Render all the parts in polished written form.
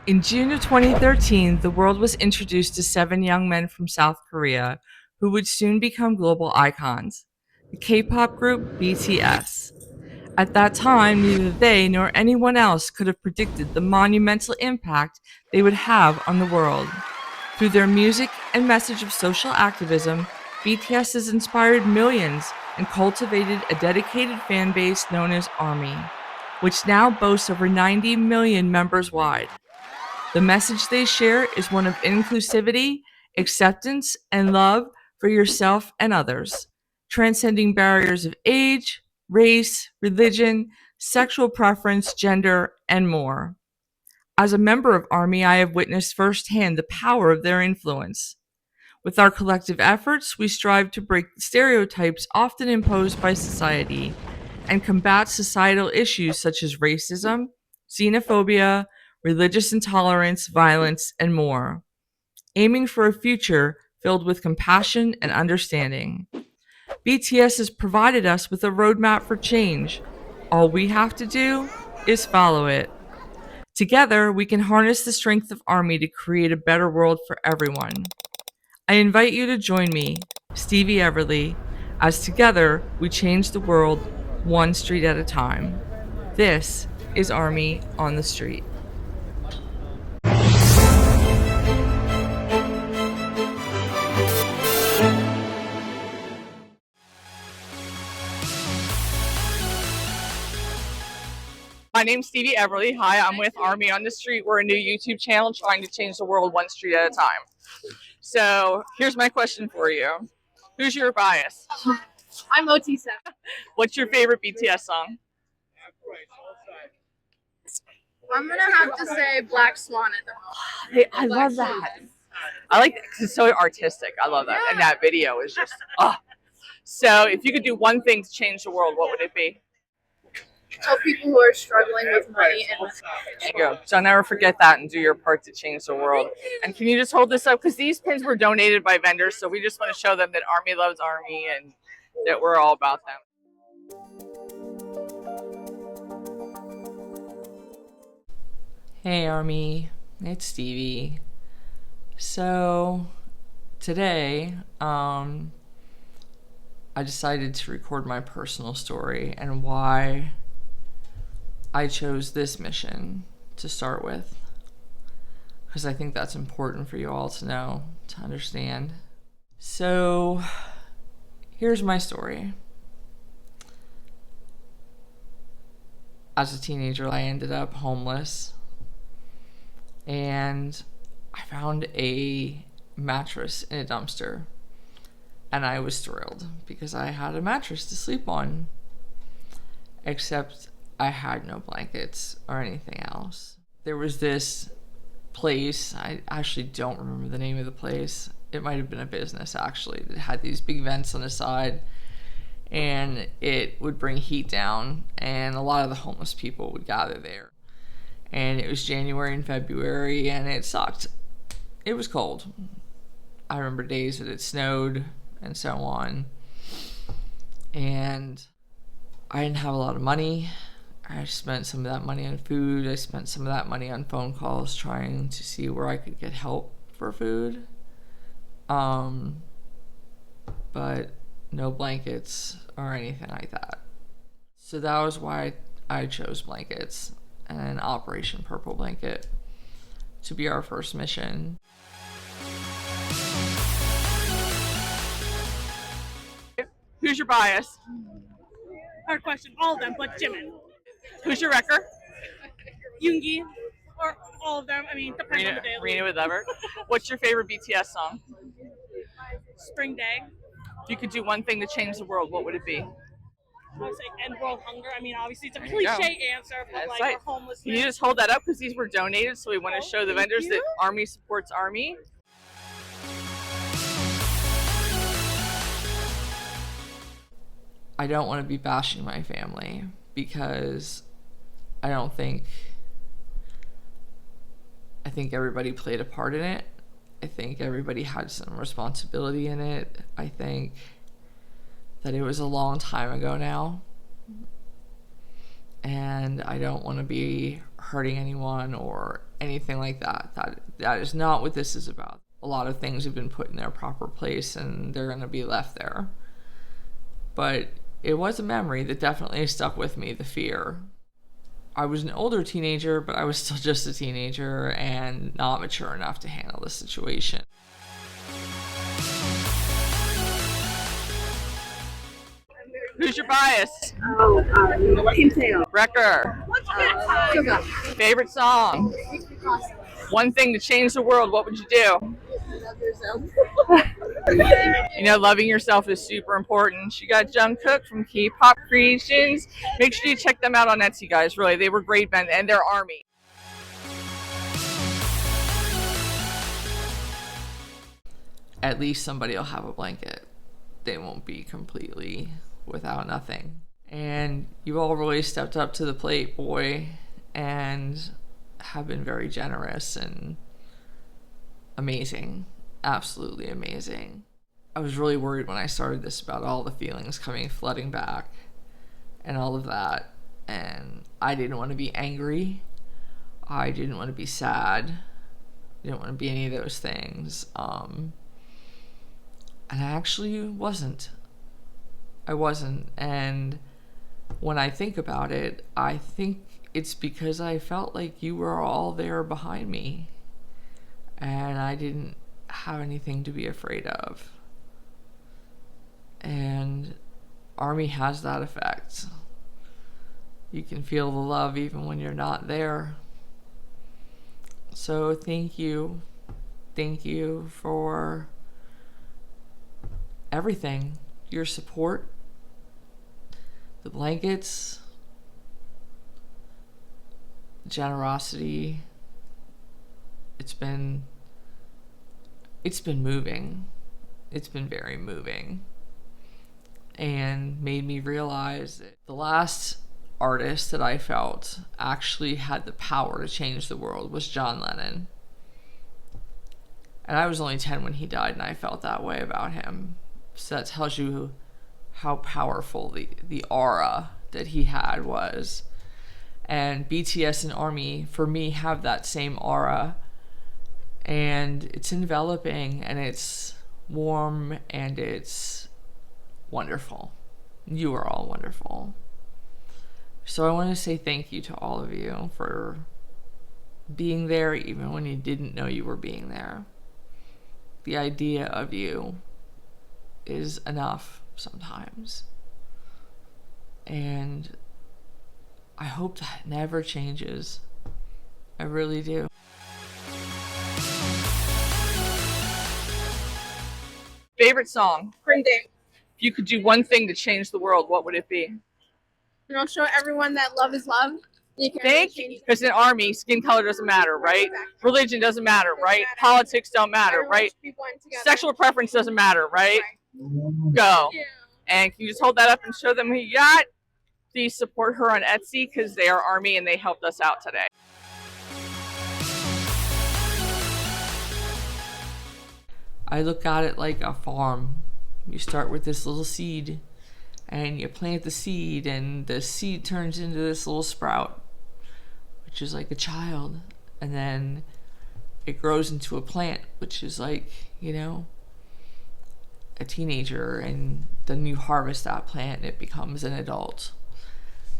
In June of 2013, the world was introduced to 7 young men from South Korea who would soon become global icons, the K-pop group BTS. At that time, neither they nor anyone else could have predicted the monumental impact they would have on the world. Through their music and message of social activism, BTS has inspired millions and cultivated a dedicated fan base known as ARMY, which now boasts over 90 million members wide. The message they share is one of inclusivity, acceptance, and love for yourself and others, transcending barriers of age, race, religion, sexual preference, gender, and more. As a member of ARMY, I have witnessed firsthand the power of their influence. With our collective efforts, we strive to break stereotypes often imposed by society and combat societal issues such as racism, xenophobia, religious intolerance, violence, and more, aiming for a future filled with compassion and understanding. BTS has provided us with a roadmap for change. All we have to do is follow it. Together, we can harness the strength of ARMY to create a better world for everyone. I invite you to join me, Stevie Everleigh, as together we change the world one street at a time. This is ARMY on the Street. My name's Stevie Everleigh. Hi, I'm with ARMY on the Street. We're a new YouTube channel trying to change the world one street at a time. So here's my question for you. Who's your bias? I'm OT7. What's your favorite BTS song? I'm gonna have to say Black Swan at the moment. I love that. I like it because it's so artistic. I love that. And that video is just, oh. So if you could do one thing to change the world, what would it be? Help people who are struggling with money and There you go. So never forget that and do your part to change the world. And can you just hold this up? Because these pins were donated by vendors, so we just want to show them that ARMY loves ARMY and that we're all about them. Hey ARMY, it's Stevie. So today, I decided to record my personal story and why I chose this mission to start with, because I think that's important for you all to know, to understand. So here's my story. As a teenager, I ended up homeless, and I found a mattress in a dumpster, and I was thrilled because I had a mattress to sleep on, except I had no blankets or anything else. There was this place, I actually don't remember the name of the place. It might have been a business actually that had these big vents on the side, and it would bring heat down, and a lot of the homeless people would gather there. And it was January and February, and it sucked. It was cold. I remember days that it snowed and so on. And I didn't have a lot of money. I spent some of that money on food. I spent some of that money on phone calls trying to see where I could get help for food. But no blankets or anything like that. So that was why I chose blankets and Operation Purple Blanket to be our first mission. Who's your bias? Hard question. All of them, but jimin. Who's your wrecker? Yoongi, or all of them. I mean, depends on the day. Rena with Ever. What's your favorite BTS song? Spring Day. If you could do one thing to change the world, what would it be? I would say end world hunger. I mean, obviously it's a There you go. cliche answer, but That's like right. we're homelessness. Can you just hold that up because these were donated, so we want to show the thank vendors you. that ARMY supports ARMY. I don't want to be bashing my family because I think everybody played a part in it. I think everybody had some responsibility in it. I think that it was a long time ago now, and I don't want to be hurting anyone or anything like that. That is not what this is about. A lot of things have been put in their proper place and they're going to be left there. But it was a memory that definitely stuck with me, the fear. I was an older teenager, but I was still just a teenager and not mature enough to handle the situation. Who's your bias? Kim Tae-yeon. Wrecker. Suga. Favorite song? One thing to change the world, what would you do? You know, loving yourself is super important. You got Jungkook from Kpop Creations. Make sure you check them out on Etsy, guys. Really, they were great men, and they're ARMY. At least somebody will have a blanket. They won't be completely without nothing. And you all really stepped up to the plate, boy, and have been very generous and amazing. Absolutely amazing. I was really worried when I started this about all the feelings coming flooding back and all of that. And I didn't want to be angry. I didn't want to be sad. I didn't want to be any of those things. And I actually wasn't. I wasn't. And when I think about it, I think it's because I felt like you were all there behind me. And I didn't have anything to be afraid of. And ARMY has that effect. You can feel the love even when you're not there. So thank you. Thank you for everything. Your support, the blankets, generosity. It's been moving. It's been very moving. And made me realize that the last artist that I felt actually had the power to change the world was John Lennon. And I was only 10 when he died, and I felt that way about him. So that tells you how powerful the aura that he had was. And BTS and ARMY, for me, have that same aura. And it's enveloping, and it's warm, and it's wonderful. You are all wonderful. So I want to say thank you to all of you for being there even when you didn't know you were being there. The idea of you is enough sometimes. And I hope that never changes. I really do. Favorite song? Green Day. If you could do one thing to change the world, what would it be? You know, show everyone that love is love. You can Thank you. Because in ARMY, skin color doesn't matter, right? Religion doesn't matter, right? Politics don't matter, right? Sexual preference doesn't matter, right? Go. Yeah. And can you just hold that up and show them who you got? Please support her on Etsy because they are ARMY and they helped us out today. I look at it like a farm. You start with this little seed and you plant the seed, and the seed turns into this little sprout, which is like a child, and then it grows into a plant, which is like, you know, a teenager, and then you harvest that plant and it becomes an adult.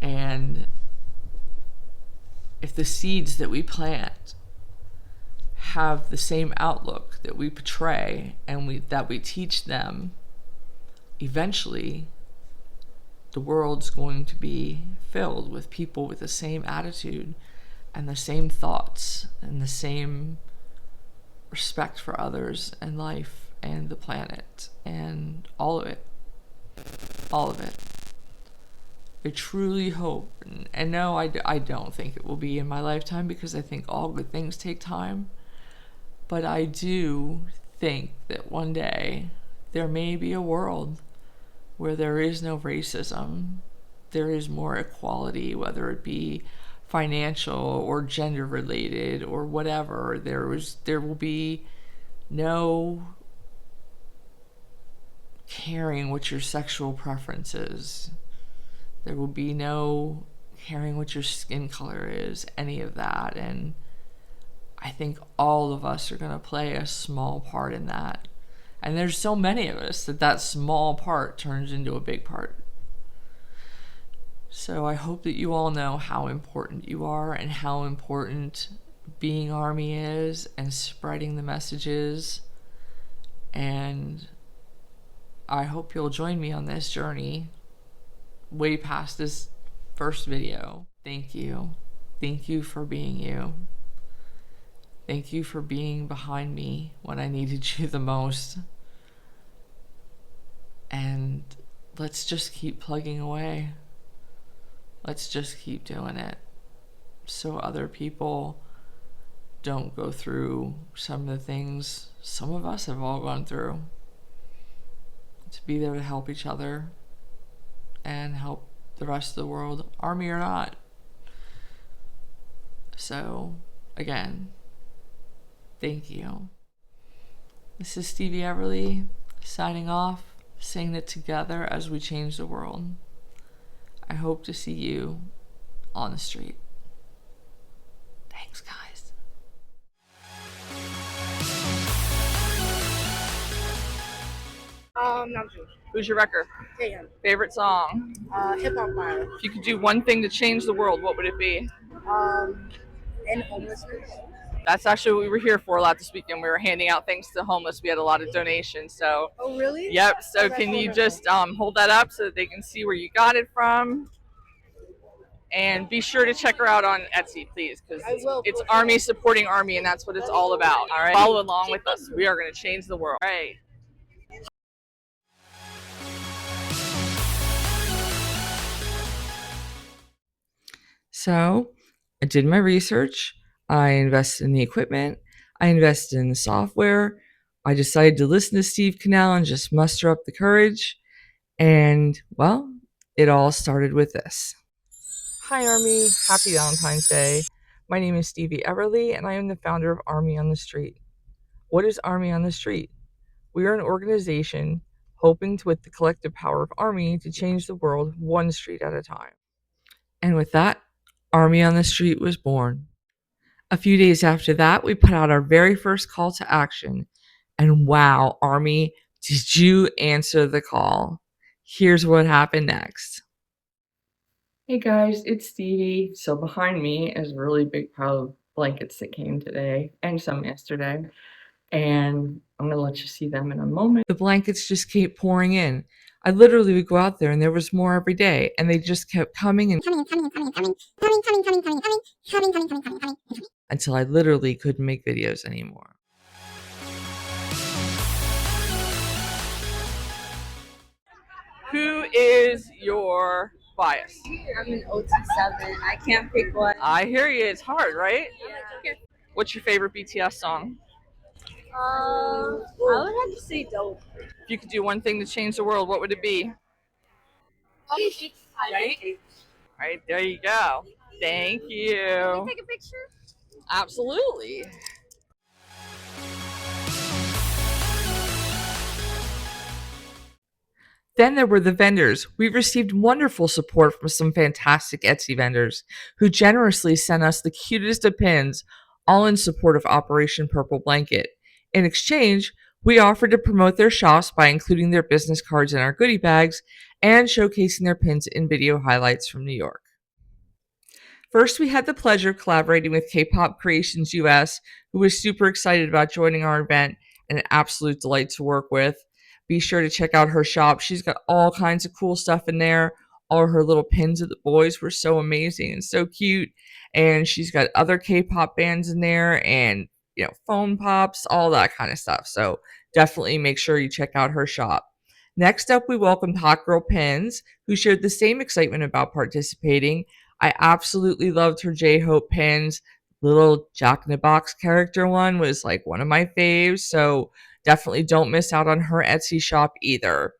And if the seeds that we plant have the same outlook that we portray and that we teach them, eventually the world's going to be filled with people with the same attitude and the same thoughts and the same respect for others and life and the planet and all of it. All of it. I truly hope, and no, I don't think it will be in my lifetime, because I think all good things take time, but I do think that one day there may be a world where there is no racism, there is more equality, whether it be financial or gender related or whatever. There will be no caring what your sexual preference is. There will be no caring what your skin color is, any of that. And I think all of us are going to play a small part in that. And there's so many of us that small part turns into a big part. So I hope that you all know how important you are and how important being Army is and spreading the messages. And I hope you'll join me on this journey way past this first video. Thank you. Thank you for being you. Thank you for being behind me when I needed you the most. And let's just keep plugging away. Let's just keep doing it so other people don't go through some of the things some of us have all gone through. To be there to help each other and help the rest of the world, Army or not. So, again, thank you. This is Stevie Everleigh signing off, saying it together as we change the world. I hope to see you on the street. Thanks, guys. Namjoon. Who's your wrecker? Taehyun. Favorite song? Hip hop fire. If you could do one thing to change the world, what would it be? And homelessness. That's actually what we were here for a lot this weekend. We were handing out things to the homeless. We had a lot of donations. So, Oh, really? yep. So Oh, that's can you wonderful. just hold that up so that they can see where you got it from? And be sure to check her out on Etsy, please, because I will, it's for sure. Army supporting Army, and that's what it's all about. All right, follow along with us. We are going to change the world. All right. So I did my research. I invested in the equipment. I invested in the software. I decided to listen to Steve Cannell and just muster up the courage. And, well, it all started with this. Hi, Army. Happy Valentine's Day. My name is Stevie Everleigh, and I am the founder of Army on the Street. What is Army on the Street? We are an organization hoping to, with the collective power of Army, to change the world one street at a time. And with that, Army on the Street was born. A few days after that, we put out our very first call to action. And wow, Army, did you answer the call? Here's what happened next. Hey guys, it's Stevie. So behind me is a really big pile of blankets that came today and some yesterday. And I'm going to let you see them in a moment. The blankets just keep pouring in. I literally would go out there and there was more every day, and they just kept coming until I literally couldn't make videos anymore. Who is your bias? I'm an OT7. I can't pick one. I hear you. It's hard, right? Yeah. What's your favorite BTS song? I would have to say dope. If you could do one thing to change the world, what would it be? Right? Right, there you go. Thank you. Can we take a picture? Absolutely. Then there were the vendors. We received wonderful support from some fantastic Etsy vendors who generously sent us the cutest of pins, all in support of Operation Purple Blanket. In exchange, we offered to promote their shops by including their business cards in our goodie bags and showcasing their pins in video highlights from New York. First, we had the pleasure of collaborating with Kpop Creations US, who was super excited about joining our event and an absolute delight to work with. Be sure to check out her shop. She's got all kinds of cool stuff in there. All her little pins of the boys were so amazing and so cute. And she's got other K-pop bands in there and, phone pops, all that kind of stuff. So definitely make sure you check out her shop. Next up, we welcomed Hot Girl Pins, who shared the same excitement about participating. I absolutely loved her J-Hope pins. Little Jack in the Box character one was like one of my faves. So definitely don't miss out on her Etsy shop either.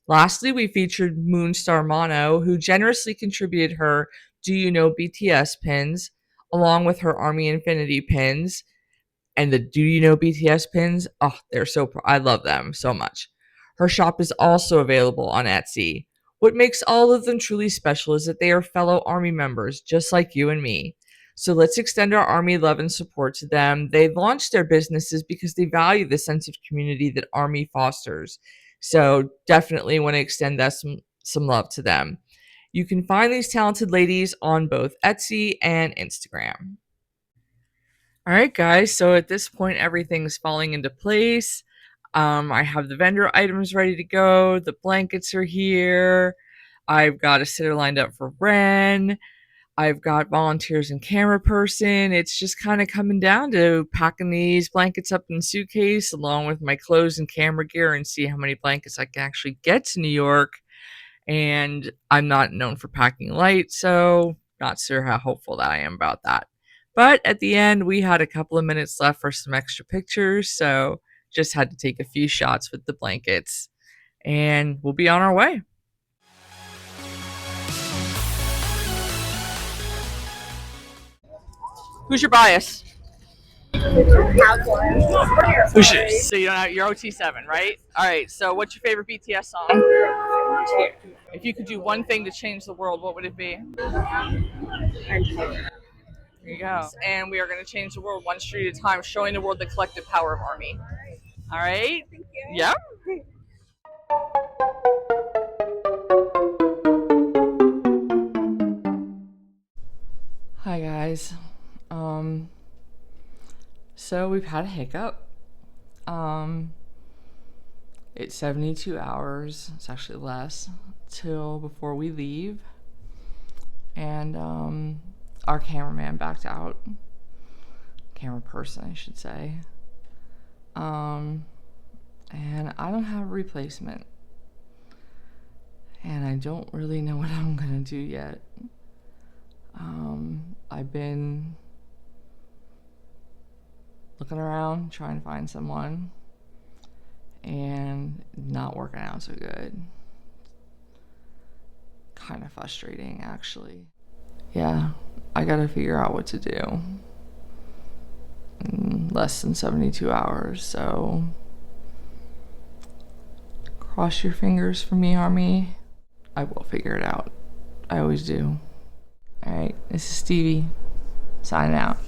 Lastly, we featured Moonstar Mono, who generously contributed her Do You Know BTS pins, along with her Army Infinity pins. And the Do You Know BTS pins, oh, I love them so much. Her shop is also available on Etsy. What makes all of them truly special is that they are fellow Army members, just like you and me. So let's extend our Army love and support to them. They launched their businesses because they value the sense of community that Army fosters. So definitely want to extend that some love to them. You can find these talented ladies on both Etsy and Instagram. All right, guys. So at this point, everything's falling into place. I have the vendor items ready to go. The blankets are here. I've got a sitter lined up for Ren. I've got volunteers and camera person. It's just kind of coming down to packing these blankets up in the suitcase along with my clothes and camera gear and see how many blankets I can actually get to New York. And I'm not known for packing light, so not sure how hopeful that I am about that. But at the end, we had a couple of minutes left for some extra pictures, so just had to take a few shots with the blankets. And we'll be on our way. Who's your bias? Who's your, so you don't have your OT7, right? All right. So what's your favorite BTS song? If you could do one thing to change the world, what would it be? There you go. And we are going to change the world one street at a time, showing the world the collective power of Army. All right. Thank you. Yeah. Hi guys. So we've had a hiccup. It's 72 hours. It's actually less till before we leave. And our cameraman backed out. Camera person, I should say. And I don't have a replacement. And I don't really know what I'm gonna do yet. I've been looking around, trying to find someone, and not working out so good. Kind of frustrating, actually. Yeah, I gotta figure out what to do in less than 72 hours, so cross your fingers for me, Army. I will figure it out. I always do. Alright, this is Stevie, signing out.